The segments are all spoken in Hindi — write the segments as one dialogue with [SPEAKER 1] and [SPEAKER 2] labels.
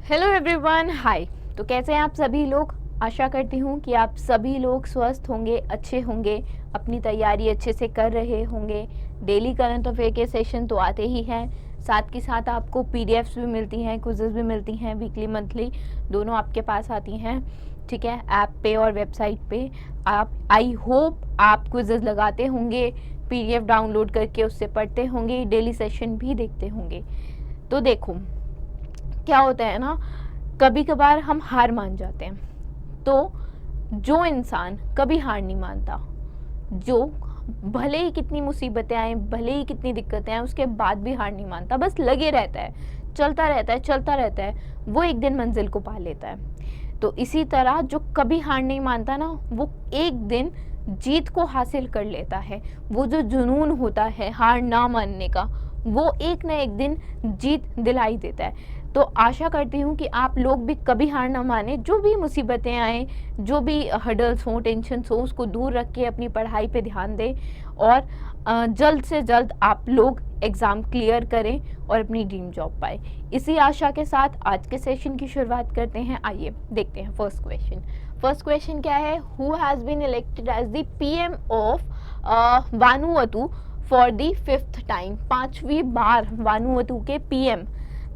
[SPEAKER 1] हेलो एवरीवन, हाय। तो कैसे हैं आप सभी लोग? आशा करती हूँ कि आप सभी लोग स्वस्थ होंगे, अच्छे होंगे, अपनी तैयारी अच्छे से कर रहे होंगे। डेली करंट अफेयर के सेशन तो आते ही हैं, साथ के साथ आपको पीडीएफ्स भी मिलती हैं, क्विज़ेस भी मिलती हैं, वीकली मंथली दोनों आपके पास आती हैं, ठीक है, ऐप पे और वेबसाइट पे। आप आई होप आप क्विज़ेस लगाते होंगे, पीडीएफ डाउनलोड करके उससे पढ़ते होंगे, डेली सेशन भी देखते होंगे। तो देखो क्या होता है ना, कभी कभार हम हार मान जाते हैं। तो जो इंसान कभी हार नहीं मानता, जो भले ही कितनी मुसीबतें आए, भले ही कितनी दिक्कतें आए, उसके बाद भी हार नहीं मानता, बस लगे रहता है, चलता रहता है, चलता रहता है, वो एक दिन मंजिल को पा लेता है। तो इसी तरह जो कभी हार नहीं मानता ना, वो एक दिन जीत को हासिल कर लेता है। वो जो जुनून होता है हार ना मानने का, वो एक ना एक दिन जीत दिलाई देता है। तो आशा करती हूँ कि आप लोग भी कभी हार ना माने, जो भी मुसीबतें आएँ, जो भी हर्डल्स हों, टेंशन्स हों, उसको दूर रख के अपनी पढ़ाई पे ध्यान दें और जल्द से जल्द आप लोग एग्ज़ाम क्लियर करें और अपनी ड्रीम जॉब पाए। इसी आशा के साथ आज के सेशन की शुरुआत करते हैं। आइए देखते हैं फर्स्ट क्वेश्चन। फर्स्ट क्वेश्चन क्या है? Who has been elected as the PM of Vanuatu for the 5th time? 5वीं बार वानुअतु के PM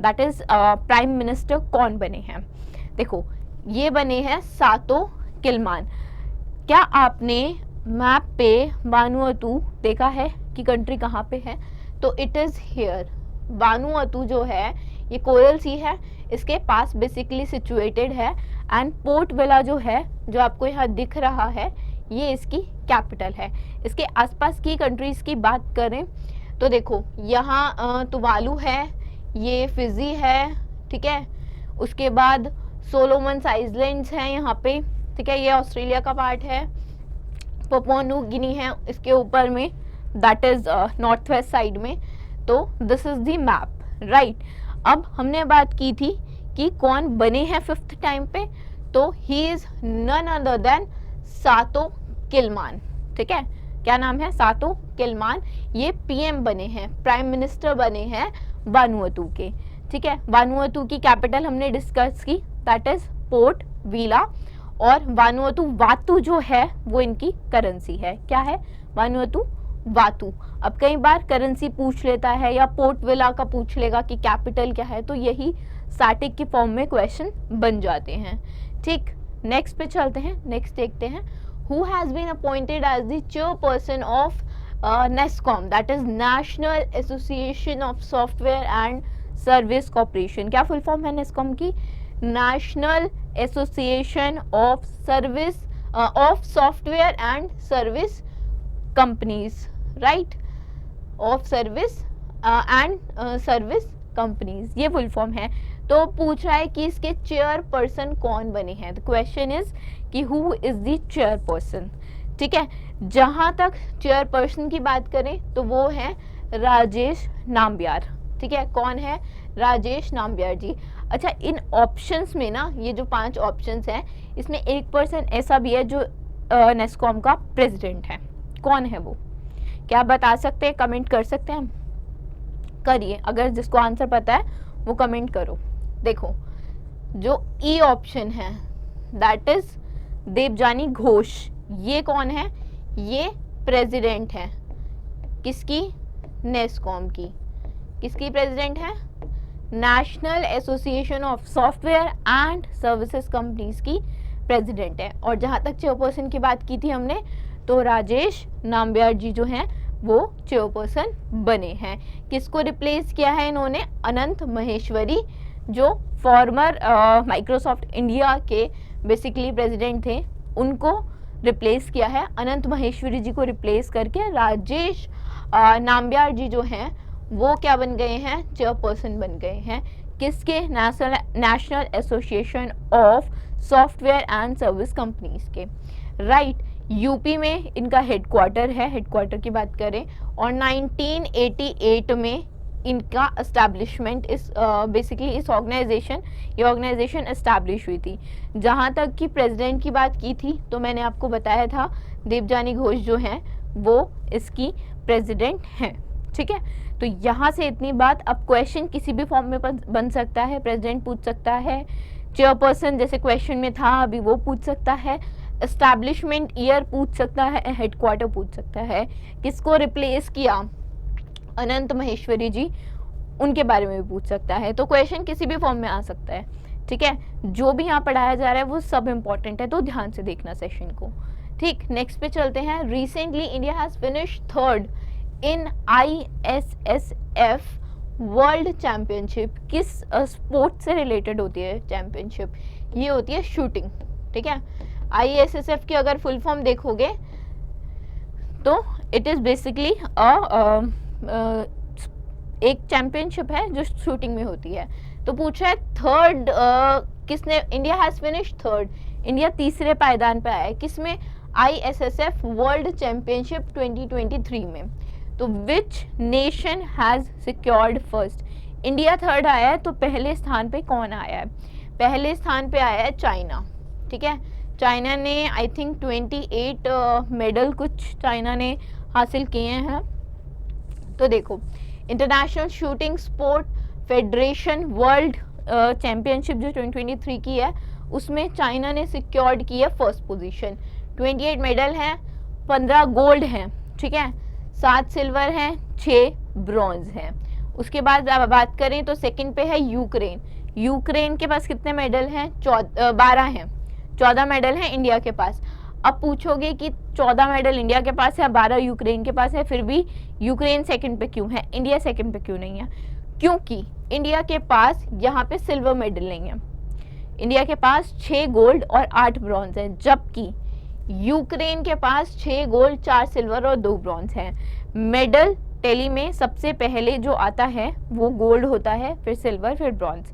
[SPEAKER 1] that is prime minister कौन बने हैं? देखो, ये बने हैं सातो किलमान। क्या आपने मैप पे वानुअतु देखा है कि कंट्री कहाँ पे है? तो इट इज़ हियर। वानुअतु जो है ये कोरल सी है, इसके पास बेसिकली सिचुएटेड है। एंड पोर्ट विला जो है, जो आपको यहाँ दिख रहा है, ये इसकी कैपिटल है। इसके आसपास की कंट्रीज़ की बात करें तो देखो, यहाँ तुवालू है, ये फिजी है, ठीक है, उसके बाद सोलोमन्स आइलैंड्स हैं यहाँ पे, ठीक है, ये ऑस्ट्रेलिया का पार्ट है, पपुआ न्यू गिनी है इसके ऊपर में, that is north west side में। तो this is the map, right. अब हमने बात की थी कि कौन बने हैं 5th टाइम पे, तो he is none other than Sato Kilman, ठीक है। क्या नाम है? सातो किलमान। ये पीएम बने हैं, प्राइम मिनिस्टर बने हैं वानुअतु के, ठीक है। वानुअतु की कैपिटल हमने डिस्कस की, दैट इज पोर्ट विला। और वानुअतु वातु जो है वो इनकी करेंसी है। क्या है? वानुअतु वातु। अब कई बार करेंसी पूछ लेता है या पोर्ट विला का पूछ लेगा कि कैपिटल क्या है, तो यही स्टैटिक की फॉर्म में क्वेश्चन बन जाते हैं, ठीक। नेक्स्ट पे चलते हैं, नेक्स्ट देखते हैं। Who has been appointed as the chairperson of NASSCOM, that is national association of software and service corporation. क्या फुल फॉर्म है नेस्कॉम की? National association of service of software and service companies, right, of service and service companies, ये फुल फॉर्म है। तो पूछ रहा है कि इसके चेयरपर्सन कौन बने हैं। द क्वेश्चन इज कि हु इज द चेयरपर्सन, ठीक है। जहाँ तक चेयरपर्सन की बात करें तो वो है राजेश नाम्बियार, ठीक है। कौन है? राजेश नाम्बियार जी। अच्छा, इन ऑप्शंस में ना, ये जो 5 ऑप्शंस हैं, इसमें एक पर्सन ऐसा भी है जो नेस्कॉम का प्रेसिडेंट है। कौन है वो? क्या बता सकते हैं? कमेंट कर सकते हैं? करिए, अगर जिसको आंसर पता है वो कमेंट करो। देखो, जो ई ऑप्शन है दैट इज देवजानी घोष। ये कौन है? ये प्रेसिडेंट है किसकी? नेस्कॉम की। किसकी प्रेसिडेंट है? National association of software and services companies की प्रेसिडेंट है। और जहाँ तक चेयरपर्सन की बात की थी हमने, तो राजेश नाम्बियार जी जो हैं वो चेयरपर्सन बने हैं। किसको रिप्लेस किया है इन्होंने? अनंत महेश्वरी, जो फॉर्मर माइक्रोसॉफ्ट इंडिया के बेसिकली प्रेसिडेंट थे, उनको रिप्लेस किया है। अनंत महेश्वरी जी को रिप्लेस करके राजेश नाम्बियार जी जो हैं वो क्या बन गए हैं? चेयरपर्सन बन गए हैं। किसके? National association of software and service companies के, राइट। यूपी में इनका हेडक्वार्टर है, हेडक्वार्टर की बात करें, और 1988 में इनका एस्टैब्लिशमेंट इस बेसिकली इस ये ऑर्गेनाइजेशन एस्टैब्लिश हुई थी। जहाँ तक कि प्रेसिडेंट की बात की थी तो मैंने आपको बताया था देवजानी घोष जो हैं वो इसकी प्रेसिडेंट हैं, ठीक है। तो यहाँ से इतनी बात। अब क्वेश्चन किसी भी फॉर्म में बन सकता है, प्रेसिडेंट पूछ सकता है, चेयरपर्सन जैसे क्वेश्चन में था अभी वो पूछ सकता है, एस्टैब्लिशमेंट ईयर पूछ सकता है, हेडक्वार्टर पूछ सकता है, किसको रिप्लेस किया अनंत महेश्वरी जी उनके बारे में भी पूछ सकता है। तो क्वेश्चन किसी भी फॉर्म में आ सकता है, ठीक है। जो भी यहाँ पढ़ाया जा रहा है वो सब इम्पोर्टेंट है, तो ध्यान से देखना सेशन को, ठीक। नेक्स्ट पे चलते हैं। Recently India has finished third in ISSF world championship. किस स्पोर्ट से रिलेटेड होती है चैंपियनशिप? ये होती है शूटिंग, ठीक है। ISSF की अगर फुल फॉर्म देखोगे तो इट इज़ बेसिकली एक चैंपियनशिप है जो शूटिंग में होती है। तो पूछा है थर्ड किसने, India has finished third, India तीसरे पायदान पे आया है किसमें? ISSF वर्ल्ड चैंपियनशिप 2023 में। तो which nation has secured first? India third आया है, तो पहले स्थान पे कौन आया है? पहले स्थान पे आया है चाइना, ठीक है। चाइना ने आई थिंक 28 मेडल कुछ चाइना ने हासिल किए हैं। तो देखो, international shooting sport federation world championship जो 2023 की है उसमें चाइना ने सिक्योर्ड की है फर्स्ट पोजीशन। 28 मेडल हैं, 15 गोल्ड हैं, ठीक है, 7 सिल्वर हैं, 6 ब्रॉन्ज हैं। उसके बाद बात करें तो सेकंड पे है यूक्रेन। यूक्रेन के पास कितने मेडल हैं? 12 हैं। 14 मेडल हैं इंडिया के पास। अब पूछोगे कि 14 मेडल इंडिया के पास है, 12 यूक्रेन के पास है, फिर भी यूक्रेन सेकंड पे क्यों है, इंडिया सेकंड पे क्यों नहीं है? क्योंकि इंडिया के पास यहाँ पे सिल्वर मेडल नहीं है। इंडिया के पास 6 गोल्ड और 8 ब्रॉन्ज है, जबकि यूक्रेन के पास 6 गोल्ड, 4 सिल्वर और 2 ब्रॉन्ज हैं। मेडल टैली में सबसे पहले जो आता है वो गोल्ड होता है, फिर सिल्वर, फिर ब्रॉन्ज।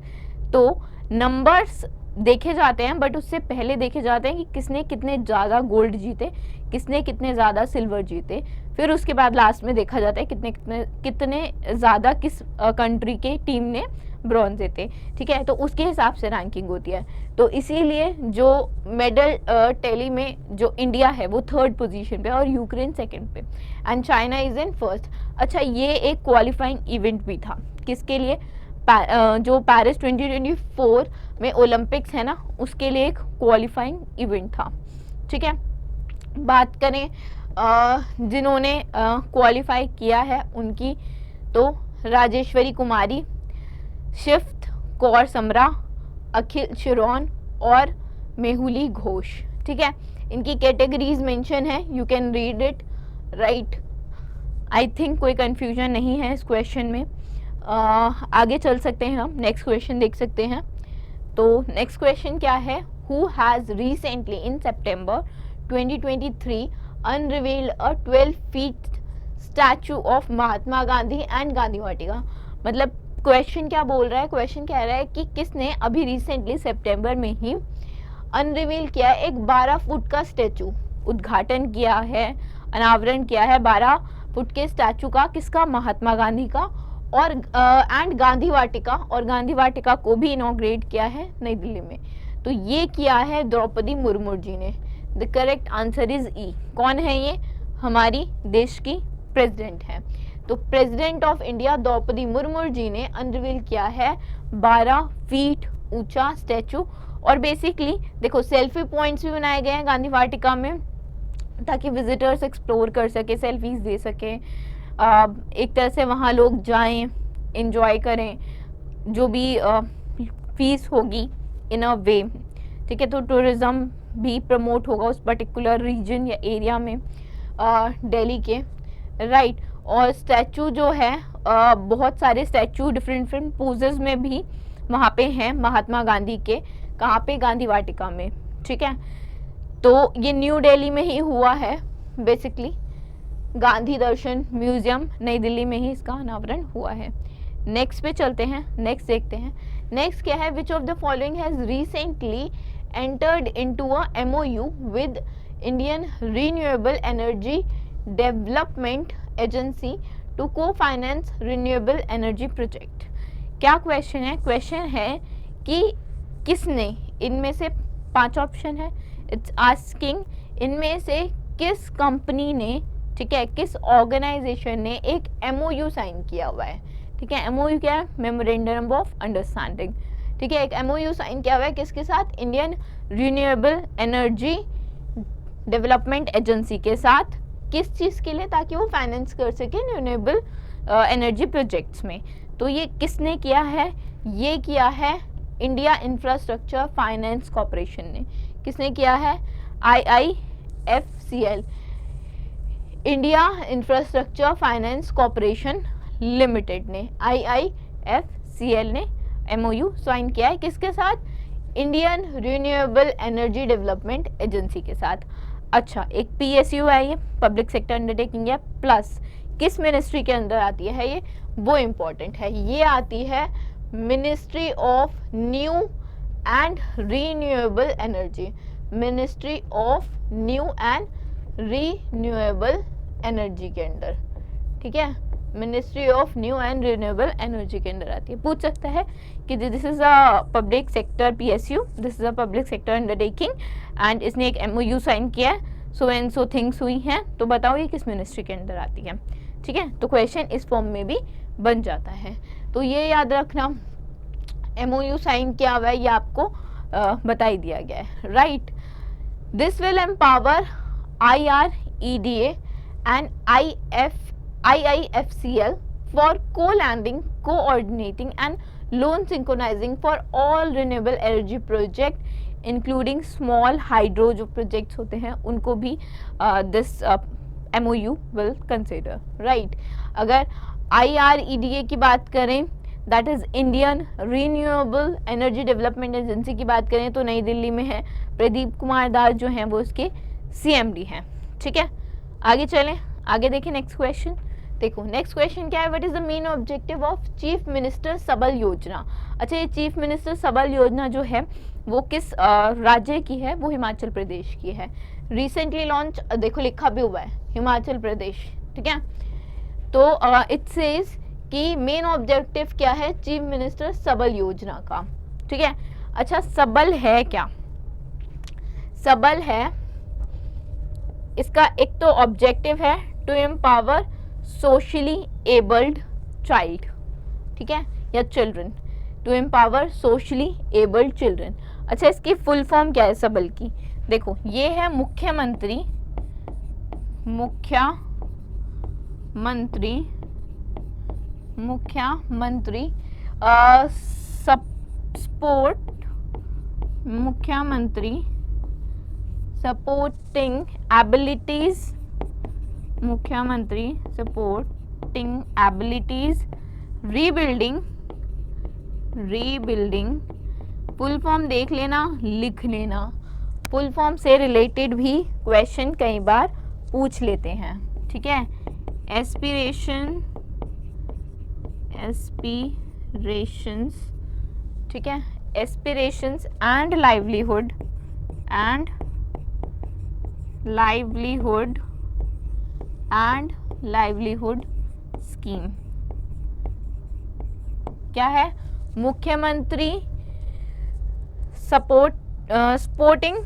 [SPEAKER 1] तो नंबर्स देखे जाते हैं, बट उससे पहले देखे जाते हैं कि किसने कितने ज़्यादा गोल्ड जीते, किसने कितने ज़्यादा सिल्वर जीते, फिर उसके बाद लास्ट में देखा जाता है कितने ज़्यादा किस कंट्री के टीम ने ब्रॉन्ज जीते, ठीक है। तो उसके हिसाब से रैंकिंग होती है। तो इसीलिए जो मेडल टैली में जो इंडिया है वो थर्ड पोजीशन पे और यूक्रेन सेकंड पे and China is in first. अच्छा, ये एक क्वालिफाइंग इवेंट भी था किसके लिए? जो पेरिस 2024 में ओलंपिक्स है ना, उसके लिए एक क्वालिफाइंग इवेंट था, ठीक है। बात करें जिन्होंने क्वालिफाई किया है उनकी, तो राजेश्वरी कुमारी, शिफ्ट कौर समरा, अखिल शिरोन और मेहुली घोष, ठीक है। इनकी कैटेगरीज मेंशन है, you can read it, right. I think कोई कंफ्यूजन नहीं है इस क्वेश्चन में। आगे चल सकते हैं हम, नेक्स्ट क्वेश्चन देख सकते हैं। तो नेक्स्ट क्वेश्चन क्या है? Who has recently in September 2023 unveiled a 12 feet statue of Mahatma Gandhi and Gandhi Vatika. मतलब क्वेश्चन क्या बोल रहा है? क्वेश्चन कह रहा है कि किसने अभी रिसेंटली सितंबर में ही अनरिवील किया एक 12 फुट का स्टैचू, उद्घाटन किया है, अनावरण किया है 12 फुट के स्टैचू का। किसका? महात्मा गांधी का, और एंड गांधी वाटिका, और गांधी वाटिका को भी इनॉग्रेट किया है नई दिल्ली में। तो ये किया है द्रौपदी मुर्मू जी ने। The correct answer is E. कौन है ये? हमारी देश की प्रेसिडेंट है। तो president of India Draupadi Murmu ji ने अनरिवील किया है 12 फीट ऊंचा स्टैचू। और बेसिकली देखो, सेल्फी पॉइंट्स भी बनाए गए हैं गांधी वाटिका में ताकि विजिटर्स एक्सप्लोर कर सके, सेल्फीज दे सके, एक तरह से वहाँ लोग जाएं, एंजॉय करें, जो भी फीस होगी इन अ वे, ठीक है। तो टूरिज़्म भी प्रमोट होगा उस पर्टिकुलर रीजन या एरिया में दिल्ली के, राइट। और स्टैचू जो है बहुत सारे स्टैचू डिफरेंट पोजेस में भी वहाँ पे हैं महात्मा गांधी के। कहाँ पे? गांधी वाटिका में, ठीक है। तो ये न्यू दिल्ली में ही हुआ है बेसिकली, गांधी दर्शन म्यूजियम नई दिल्ली में ही इसका अनावरण हुआ है। नेक्स्ट पे चलते हैं, नेक्स्ट देखते हैं। नेक्स्ट क्या है? Which of the following has recently entered into a MOU with Indian renewable energy development agency to cofinance renewable energy project. क्या क्वेश्चन है? क्वेश्चन है कि किसने, इनमें से 5 ऑप्शन है, इट्स आस्किंग इनमें से किस कंपनी ने ठीक है, किस ऑर्गेनाइजेशन ने एक MOU साइन किया हुआ है, ठीक है। MOU क्या है, मेमोरेंडम ऑफ अंडरस्टैंडिंग, ठीक है। एक MOU साइन किया हुआ है किसके साथ, Indian renewable energy development agency के साथ, किस चीज़ के लिए, ताकि वो फाइनेंस कर सके रिन्यूएबल एनर्जी प्रोजेक्ट्स में। तो ये किसने किया है, ये किया है इंडिया इंफ्रास्ट्रक्चर फाइनेंस कॉरपोरेशन ने। किसने किया है, IIFCL, India infrastructure finance corporation limited ने, IIFCL ने MOU साइन किया है किसके साथ, Indian renewable energy development agency के साथ। अच्छा, एक PSU है, ये पब्लिक सेक्टर अंडरटेकिंग है, प्लस किस मिनिस्ट्री के अंदर आती है ये, वो इम्पोर्टेंट है, ये आती है ministry of new and renewable energy, ministry of new and renewable energy के अंडर, ठीक है, ministry of new and renewable energy के अंदर आती है। पूछ सकता है कि this is a public sector PSU, this is a public sector undertaking and इसने एक MOU साइन किया है, सो एंड सो थिंग्स हुई हैं, तो बताओ ये किस मिनिस्ट्री के अंदर आती है, ठीक है। तो क्वेश्चन इस फॉर्म में भी बन जाता है। तो ये याद रखना, MOU साइन किया हुआ है, ये आपको बता ही दिया गया है, right. This will empower IREDA and IIFCL for co-landing, coordinating and loan synchronizing for all renewable energy project including small hydro जो projects होते हैं उनको भी this MOU will consider, right। अगर IREDA की बात करें, that is Indian renewable energy development agency की बात करें तो नई दिल्ली में है, प्रदीप कुमार दास जो हैं वो इसके CMD हैं, ठीक है। आगे चलें, आगे देखें नेक्स्ट क्वेश्चन। देखो नेक्स्ट क्वेश्चन क्या है, what is the main objective of chief minister सबल योजना। अच्छा, ये चीफ मिनिस्टर सबल योजना जो है वो किस राज्य की है, वो हिमाचल प्रदेश की है। रिसेंटली लॉन्च, देखो लिखा भी हुआ है हिमाचल प्रदेश, ठीक है। तो इट सेज कि मेन ऑब्जेक्टिव क्या है चीफ मिनिस्टर सबल योजना का, ठीक है। अच्छा, सबल है क्या, सबल है इसका एक तो ऑब्जेक्टिव है to empower socially abled child, ठीक है, या children, to empower socially abled children. अच्छा, इसकी फुल फॉर्म क्या है सबल की, देखो ये है मुख्यमंत्री supporting abilities rebuilding. Full form देख लेना, लिख लेना, फुल फॉर्म से रिलेटेड भी क्वेश्चन कई बार पूछ लेते हैं, ठीक है। एस्पिरेशंस, ठीक है, एस्पिरेशंस एंड लाइवलीहुड स्कीम क्या है, मुख्यमंत्री supporting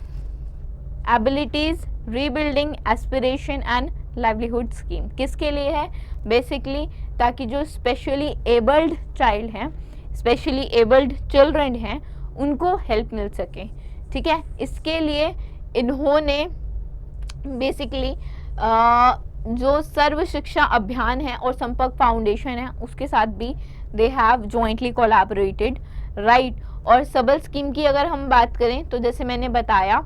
[SPEAKER 1] abilities rebuilding aspiration and livelihood scheme किसके लिए है, बेसिकली ताकि जो स्पेशली एबल्ड चाइल्ड हैं, स्पेशली एबल्ड चिल्ड्रन हैं, उनको हेल्प मिल सके, ठीक है। इसके लिए इन्होंने बेसिकली जो सर्व शिक्षा अभियान है और संपर्क फाउंडेशन है उसके साथ भी they have jointly collaborated, right. और सबल स्कीम की अगर हम बात करें तो जैसे मैंने बताया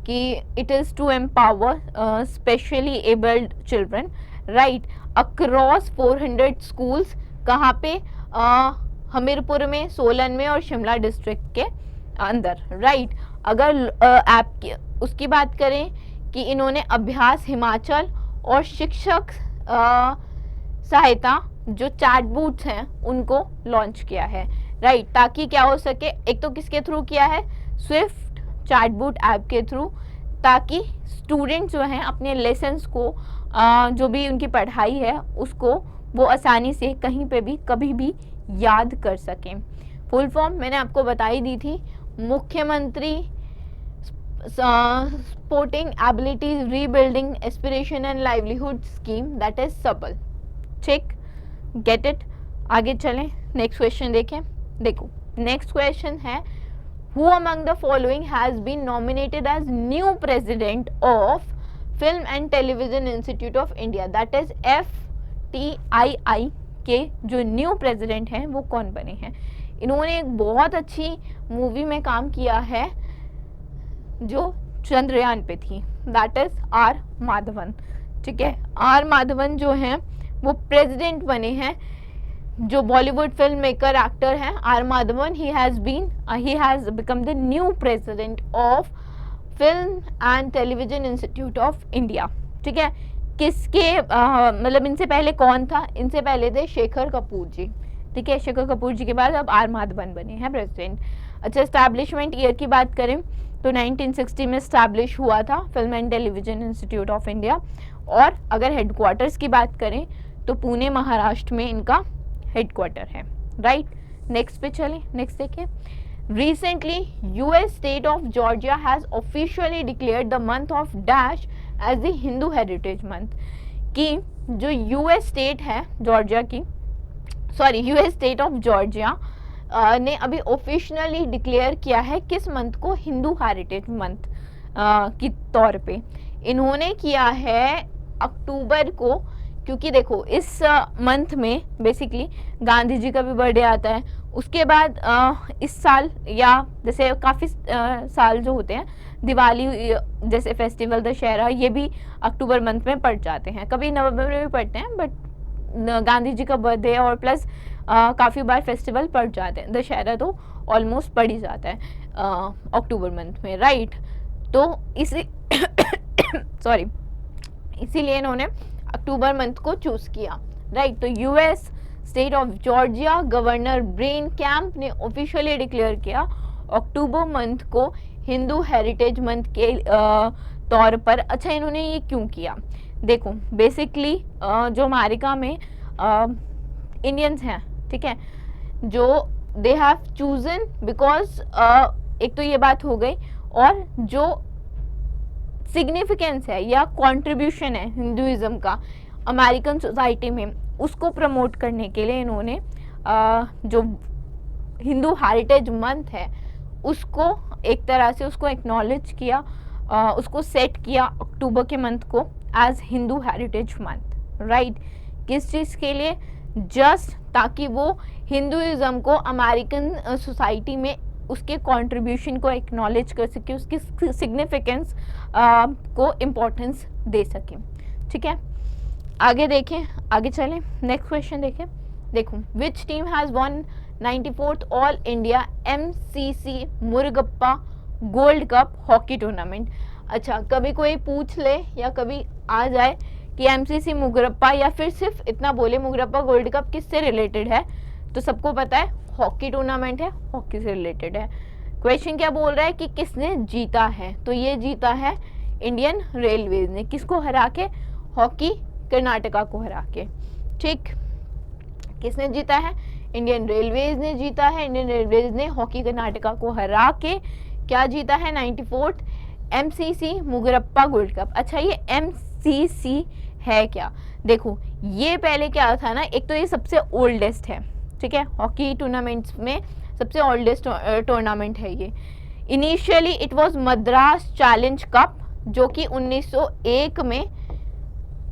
[SPEAKER 1] कि it is to empower specially abled children, right, across 400 schools, कहाँ पे, हमीरपुर में, सोलन में और शिमला डिस्ट्रिक्ट के अंदर, राइट। अगर ऐप की उसकी बात करें कि इन्होंने अभ्यास हिमाचल और शिक्षक सहायता जो चैटबॉट्स हैं उनको लॉन्च किया है, राइट, ताकि क्या हो सके, एक तो किसके थ्रू किया है, स्विफ्ट चैटबॉट ऐप के थ्रू, ताकि स्टूडेंट्स जो हैं अपने लेसन्स को जो भी उनकी पढ़ाई है उसको वो आसानी से कहीं पे भी कभी भी याद कर सकें। फुल फॉर्म मैंने आपको बता ही दी थी, मुख्यमंत्री Supporting abilities rebuilding aspiration and livelihood scheme, that is सबल. ठीक, गेट इट. आगे चलें, नेक्स्ट क्वेश्चन देखें. देखो नेक्स्ट क्वेश्चन है, who among the following has been nominated as new president of Film and Television Institute of India, that is FTII के जो न्यू प्रेसिडेंट हैं वो कौन बने हैं. इन्होंने एक बहुत अच्छी मूवी में काम किया है जो चंद्रयान पे थी, दैट इज आर माधवन. ठीक है, आर माधवन जो हैं वो प्रेसिडेंट बने हैं. जो बॉलीवुड फिल्म मेकर एक्टर हैं R Madhavan, he has become the new president of film and television institute of India. ठीक है, किसके मतलब इनसे पहले कौन था? इनसे पहले थे शेखर कपूर जी. ठीक है, शेखर कपूर जी के बाद अब आर माधवन बने हैं प्रेसिडेंट. अच्छा, एस्टैब्लिशमेंट ईयर की बात करें तो 1960 में एस्टैब्लिश हुआ था film and television institute of India. और अगर हेडक्वार्टर्स की बात करें तो पुणे महाराष्ट्र में इनका हेडक्वार्टर है. राइट, नेक्स्ट पे चलें, नेक्स्ट देखें. Recently, US state of Georgia has officially declared the month of Dash as the Hindu Heritage Month. कि जो US स्टेट है जॉर्जिया की, US स्टेट ऑफ जॉर्जिया ने अभी ऑफिशियली डिक्लेयर किया है किस मंथ को? हिंदू हेरिटेज मंथ की तौर पे. इन्होंने किया है अक्टूबर को, क्योंकि देखो इस मंथ में बेसिकली गांधी जी का भी बर्थडे आता है. उसके बाद इस साल या जैसे काफ़ी साल जो होते हैं दिवाली जैसे फेस्टिवल दशहरा, ये भी अक्टूबर मंथ में पड़ जाते हैं. कभी नवंबर में भी पड़ते हैं, बट गांधी जी का बर्थडे और प्लस काफ़ी बार फेस्टिवल पड़ जाते हैं. दशहरा तो ऑलमोस्ट पड़ ही जाता है अक्टूबर मंथ में. राइट, तो इसी सॉरी इसीलिए इन्होंने अक्टूबर मंथ को चूज़ किया. राइट, तो US state of Georgia governor brain camp ने ऑफिशियली डिक्लेयर किया अक्टूबर मंथ को हिंदू हेरिटेज मंथ के तौर पर. अच्छा, इन्होंने ये क्यों किया? देखो बेसिकली जो अमेरिका में इंडियंस हैं, ठीक है, जो दे हैव चूजन बिकॉज एक तो ये बात हो गई, और जो सिग्निफिकेंस है या कंट्रीब्यूशन है हिंदुइज्म का अमेरिकन सोसाइटी में, उसको प्रमोट करने के लिए इन्होंने जो हिंदू हेरिटेज मंथ है उसको एक तरह से उसको एक्नॉलेज किया, उसको सेट किया अक्टूबर के मंथ को as Hindu heritage month. Right, किस चीज़ के लिए? जस्ट ताकि वो हिंदुइज्म को अमेरिकन सोसाइटी में उसके कंट्रीब्यूशन को एक्नॉलेज कर सके, उसकी सिग्निफिकेंस को इम्पोर्टेंस दे सके. ठीक है, आगे देखें, आगे चलें, नेक्स्ट क्वेश्चन देखें. देखो, which team has won 94th all India MCC Murugappa gold cup hockey tournament. अच्छा, कभी कोई पूछ ले या कभी आ जाए कि MCC मुगरप्पा या फिर सिर्फ इतना बोले मुगरप्पा गोल्ड कप किससे रिलेटेड है, तो सबको पता है हॉकी टूर्नामेंट है, हॉकी से रिलेटेड है. क्वेश्चन क्या बोल रहा है कि किसने जीता है? तो ये जीता है इंडियन रेलवेज ने. किसको हरा के? हॉकी कर्नाटका को हरा के. ठीक, किसने जीता है? इंडियन रेलवेज ने जीता है. इंडियन रेलवेज ने हॉकी कर्नाटका को हरा के क्या जीता है? 94th MCC मुगरप्पा gold cup. अच्छा, ये MCC है क्या? देखो, ये पहले क्या था ना, एक तो ये सबसे ओल्डेस्ट है, ठीक है, हॉकी टूर्नामेंट्स में सबसे ओल्डेस्ट टूर्नामेंट है ये. Initially it was Madras challenge cup, जो कि 1901 में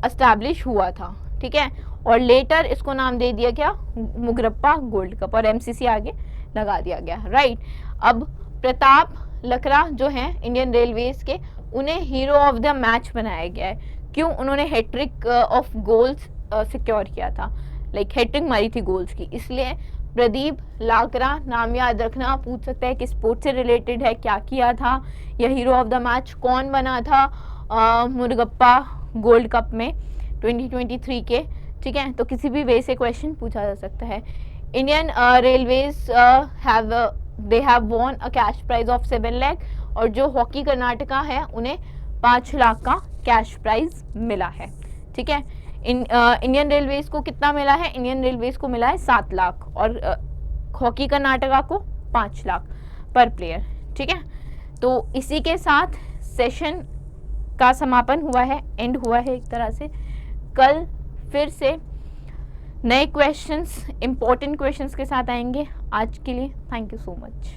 [SPEAKER 1] एस्टैब्लिश हुआ था. ठीक है, और लेटर इसको नाम दे दिया क्या? मुगरप्पा गोल्ड कप, और MCC आगे लगा दिया गया. राइट, अब प्रताप लकड़ा जो हैं इंडियन रेलवेज के, उन्हें हीरो ऑफ द मैच बनाया गया है. क्यों? उन्होंने हैट्रिक ऑफ गोल्स सिक्योर किया था, लाइक हैट्रिक मारी थी गोल्स की, इसलिए प्रदीप लाकड़ा नाम याद रखना. पूछ सकता है कि स्पोर्ट्स से रिलेटेड है, क्या किया था, या हीरो ऑफ द मैच कौन बना था मुरगप्पा गोल्ड कप में 2023 के. ठीक है, तो किसी भी वे से क्वेश्चन पूछा जा सकता है. Indian railways they have won a cash prize of 7 lakh, और जो हॉकी कर्नाटका है उन्हें 5 लाख का कैश प्राइज मिला है. ठीक है, इंडियन रेलवेज को कितना मिला है? इंडियन रेलवेज को मिला है 7 लाख, और हॉकी कर्नाटका को 5 लाख पर प्लेयर. ठीक है, तो इसी के साथ सेशन का समापन हुआ है, एंड हुआ है एक तरह से। कल फिर से नए क्वेश्चंस, इम्पोर्टेंट क्वेश्चंस के साथ आएंगे। आज के लिए थैंक यू सो मच।